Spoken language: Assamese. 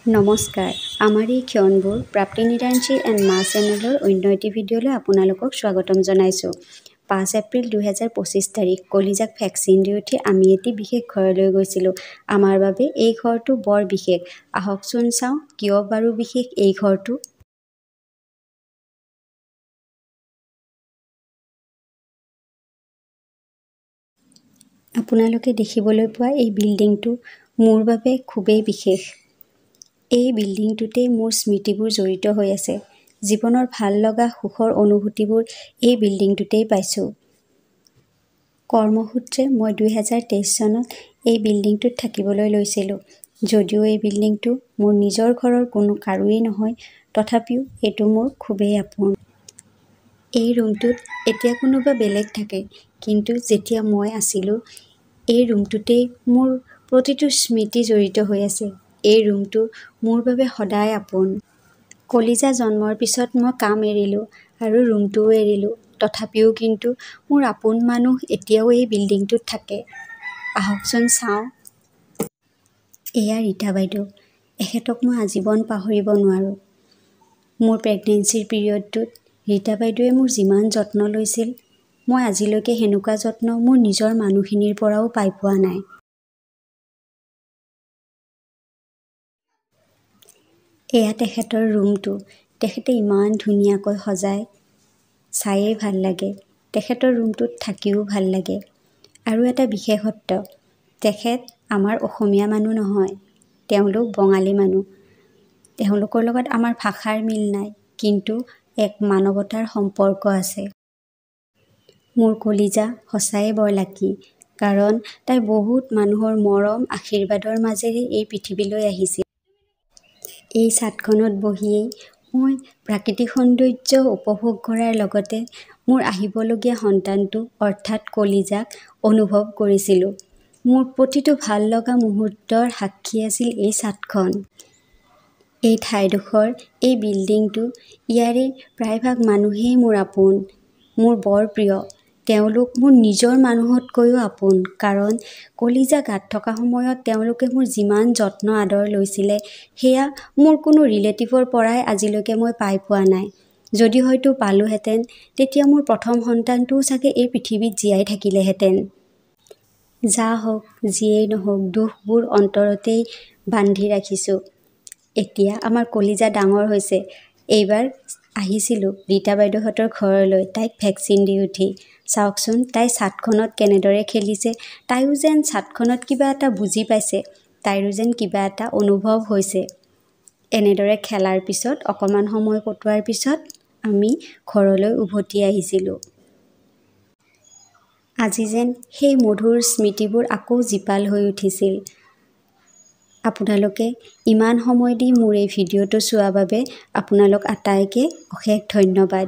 নমস্কাৰ, আমাৰ এই ক্ষণবোৰ প্ৰাপ্তি নিৰাঞ্চী এণ্ড মা চেনেলৰ অন্য এটি ভিডিঅ'লৈ আপোনালোকক স্বাগতম জনাইছোঁ। 5 এপ্ৰিল 2025 তাৰিখ কলিজাক ভেকচিন দি উঠি আমি এটি বিশেষ ঘৰলৈ গৈছিলোঁ। আমাৰ বাবে এই ঘৰটো বৰ বিশেষ। আহকচোন চাওঁ কিয় বাৰু বিশেষ এই ঘৰটো। আপোনালোকে দেখিবলৈ পোৱা এই বিল্ডিংটো মোৰ বাবে খুবেই বিশেষ। এই বিল্ডিংটোতেই মোৰ স্মৃতিবোৰ জড়িত হৈ আছে। জীৱনৰ ভাল লগা সুখৰ অনুভূতিবোৰ এই বিল্ডিংটোতেই পাইছোঁ। কৰ্মসূত্ৰে মই 2023 চনত এই বিল্ডিংটোত থাকিবলৈ লৈছিলোঁ। যদিও এই বিল্ডিংটো মোৰ নিজৰ ঘৰৰ কোনো কাৰোৱেই নহয়, তথাপিও এইটো মোৰ খুবেই আপোন। এই ৰুমটোত এতিয়া কোনোবা বেলেগ থাকে, কিন্তু যেতিয়া মই আছিলোঁ, এই ৰুমটোতেই মোৰ প্ৰতিটো স্মৃতি জড়িত হৈ আছে। এই ৰুমটো মোৰ বাবে সদায় আপোন। কলিজা জন্মৰ পিছত মই কাম এৰিলোঁ আৰু ৰুমটোও এৰিলোঁ। তথাপিও কিন্তু মোৰ আপোন মানুহ এতিয়াও এই বিল্ডিংটোত থাকে। আহকচোন চাওঁ। এয়া ৰীতা বাইদেউ। এখেতক মই আজীৱন পাহৰিব নোৱাৰোঁ। মোৰ প্ৰেগনেঞ্চিৰ পিৰিয়ডটোত ৰীতা বাইদেৱে মোৰ যিমান যত্ন লৈছিল, মই আজিলৈকে সেনেকুৱা যত্ন মোৰ নিজৰ মানুহখিনিৰ পৰাও পাই পোৱা নাই। এয়া তেখেতৰ ৰুমটো। তেখেতে ইমান ধুনীয়াকৈ সজায়, চায়েই ভাল লাগে। তেখেতৰ ৰুমটোত থাকিও ভাল লাগে। আৰু এটা বিশেষত্ব, তেখেত আমাৰ অসমীয়া মানুহ নহয়, তেওঁলোক বঙালী মানুহ। তেওঁলোকৰ লগত আমাৰ ভাষাৰ মিল নাই, কিন্তু এক মানৱতাৰ সম্পৰ্ক আছে। মোৰ কলিজা সঁচাই বৰ লাকি, কাৰণ তাই বহুত মানুহৰ মৰম আশীৰ্বাদৰ মাজেৰে এই পৃথিৱীলৈ আহিছিল। এই ছাদখনত বহিয়েই মই প্ৰাকৃতিক সৌন্দৰ্য উপভোগ কৰাৰ লগতে মোৰ আহিবলগীয়া সন্তানটো অৰ্থাৎ কলিজাক অনুভৱ কৰিছিলোঁ। মোৰ প্ৰতিটো ভাল লগা মুহূৰ্তৰ সাক্ষী আছিল এই ছাদখন। এই ঠাইডোখৰ, এই বিল্ডিংটো, ইয়াৰে প্ৰায়ভাগ মানুহেই মোৰ আপোন, মোৰ বৰ প্ৰিয়। তেওঁলোক মোৰ নিজৰ মানুহতকৈও আপোন, কাৰণ কলিজা গাত থকা সময়ত তেওঁলোকে মোৰ যিমান যত্ন আদৰ লৈছিলে, সেয়া মোৰ কোনো ৰিলেটিভৰ পৰাই আজিলৈকে মই পাই পোৱা নাই। যদি হয়তো পালোহেঁতেন, তেতিয়া মোৰ প্ৰথম সন্তানটোও চাগে এই পৃথিৱীত জীয়াই থাকিলেহেঁতেন। যা হওক, যিয়েই নহওক, দুখবোৰ অন্তৰতেই বান্ধি ৰাখিছোঁ। এতিয়া আমাৰ কলিজা ডাঙৰ হৈছে। এইবাৰ আহিছিলোঁ ৰীতা বাইদেউহঁতৰ ঘৰলৈ তাইক ভেকচিন দি উঠি। চাওকচোন তাই ছাদখনত কেনেদৰে খেলিছে। তাইও যেন ছাদখনত কিবা এটা বুজি পাইছে, তাইৰো যেন কিবা এটা অনুভৱ হৈছে। এনেদৰে খেলাৰ পিছত, অকণমান সময় কটোৱাৰ পিছত আমি ঘৰলৈ উভতি আহিছিলোঁ। আজি যেন সেই মধুৰ স্মৃতিবোৰ আকৌ জীপাল হৈ উঠিছিল। আপোনালোকে ইমান সময় দি মোৰ এই ভিডিঅ'টো চোৱাৰ বাবে আপোনালোক আটাইকে অশেষ ধন্যবাদ।